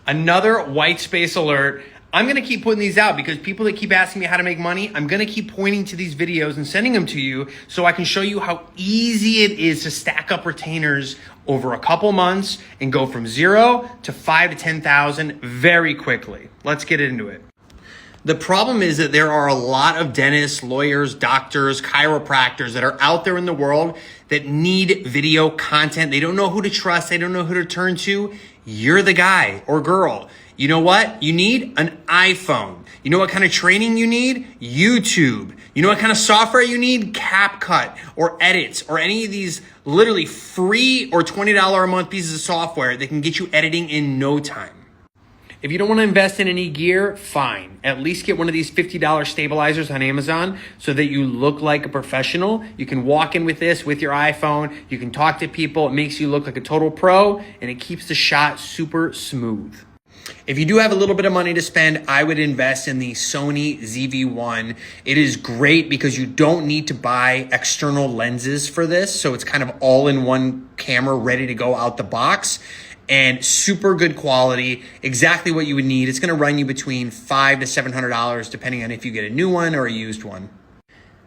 Another white space alert. I'm going to keep putting these out because people that keep asking me how to make money, I'm going to keep pointing to these videos and sending them to you so I can show you how easy it is to stack up retainers over a couple months and go from 0 to 5 to 10,000 very quickly. Let's get into it. The problem is that there are a lot of dentists, lawyers, doctors, chiropractors that are out there in the world that need video content. They don't know who to trust. They don't know who to turn to. You're the guy or girl. You know what? You need an iPhone. You know what kind of training you need? YouTube. You know what kind of software you need? CapCut or Edits or any of these literally free or $20 a month pieces of software that can get you editing in no time. If you don't want to invest in any gear, fine. At least get one of these $50 stabilizers on Amazon so that you look like a professional. You can walk in with this with your iPhone. You can talk to people. It makes you look like a total pro and it keeps the shot super smooth. If you do have a little bit of money to spend, I would invest in the Sony ZV-1. It is great because you don't need to buy external lenses for this. So it's kind of all in one camera ready to go out the box. And super good quality, exactly what you would need. It's gonna run you between $500 to $700 depending on if you get a new one or a used one.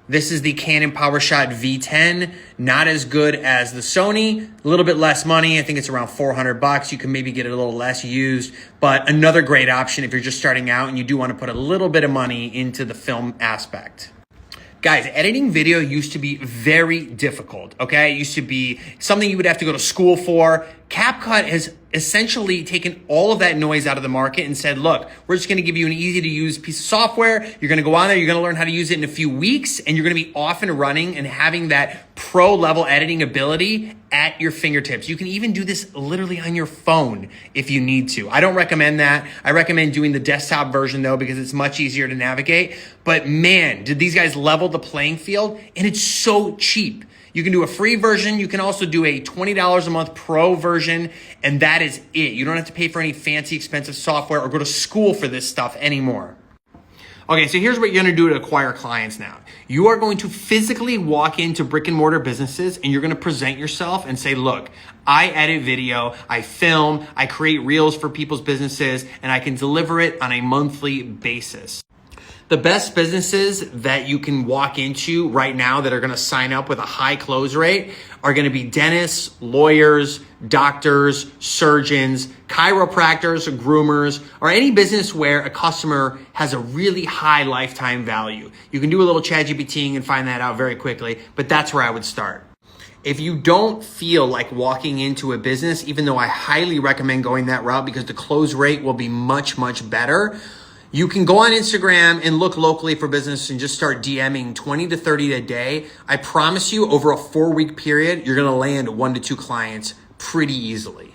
This is the Canon PowerShot V10, not as good as the Sony, a little bit less money. I think it's around $400. You can maybe get it a little less used, but another great option if you're just starting out and you do wanna put a little bit of money into the film aspect. Guys, editing video used to be very difficult, okay? It used to be something you would have to go to school for. CapCut has essentially taken all of that noise out of the market and said, look, we're just gonna give you an easy to use piece of software. You're gonna go on there, you're gonna learn how to use it in a few weeks, and you're gonna be off and running and having that pro level editing ability at your fingertips. You can even do this literally on your phone if you need to. I don't recommend that. I recommend doing the desktop version though, because it's much easier to navigate. But man, did these guys level the playing field, and it's so cheap. You can do a free version. You can also do a $20 a month pro version, and that is it. You don't have to pay for any fancy expensive software or go to school for this stuff anymore. Okay, so here's what you're gonna do to acquire clients now. You are going to physically walk into brick and mortar businesses and you're gonna present yourself and say, look, I edit video, I film, I create reels for people's businesses, and I can deliver it on a monthly basis. The best businesses that you can walk into right now that are gonna sign up with a high close rate are gonna be dentists, lawyers, doctors, surgeons, chiropractors, groomers, or any business where a customer has a really high lifetime value. You can do a little ChatGPTing and find that out very quickly, but that's where I would start. If you don't feel like walking into a business, even though I highly recommend going that route because the close rate will be much, much better, you can go on Instagram and look locally for business and just start DMing 20 to 30 a day. I promise you over a 4-week period, you're gonna land 1 to 2 clients pretty easily.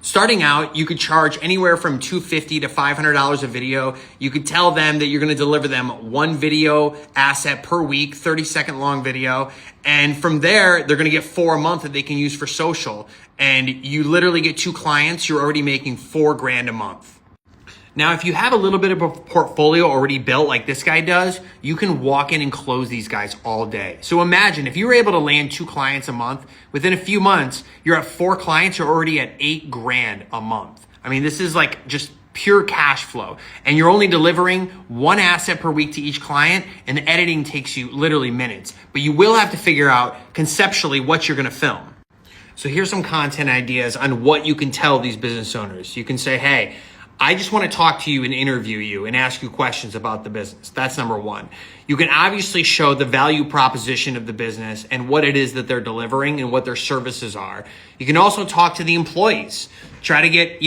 Starting out, you could charge anywhere from $250 to $500 a video. You could tell them that you're gonna deliver them 1 video asset per week, 30-second long video. And from there, they're gonna get 4 a month that they can use for social. And you literally get 2 clients, you're already making $4,000 a month. Now, if you have a little bit of a portfolio already built like this guy does, you can walk in and close these guys all day. So imagine if you were able to land 2 clients a month, within a few months, you're at 4 clients, you're already at $8,000 a month. I mean, this is like just pure cash flow. And you're only delivering 1 asset per week to each client, and the editing takes you literally minutes. But you will have to figure out conceptually what you're gonna film. So here's some content ideas on what you can tell these business owners. You can say, hey, I just want to talk to you and interview you and ask you questions about the business. That's number 1. You can obviously show the value proposition of the business and what it is that they're delivering and what their services are. You can also talk to the employees. Try to get,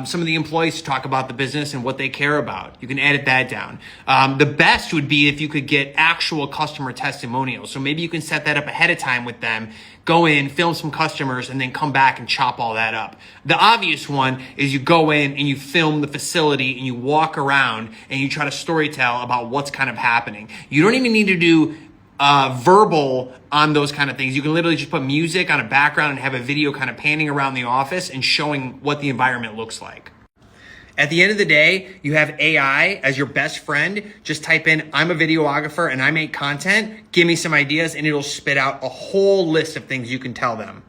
some of the employees to talk about the business and what they care about. You can edit that down. The best would be if you could get actual customer testimonials. So maybe you can set that up ahead of time with them, go in, film some customers, and then come back and chop all that up. The obvious one is you go in and you film the facility and you walk around and you try to storytell about what's kind of happening. You don't even need to do verbal on those kind of things. You can literally just put music on a background and have a video kind of panning around the office and showing what the environment looks like. At the end of the day, you have AI as your best friend. Just type in, I'm a videographer and I make content. Give me some ideas and it'll spit out a whole list of things you can tell them.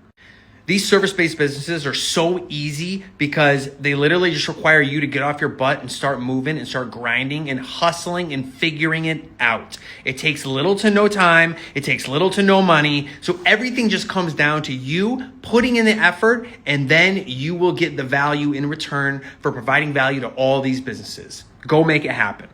These service-based businesses are so easy because they literally just require you to get off your butt and start moving and start grinding and hustling and figuring it out. It takes little to no time. It takes little to no money. So everything just comes down to you putting in the effort, and then you will get the value in return for providing value to all these businesses. Go make it happen.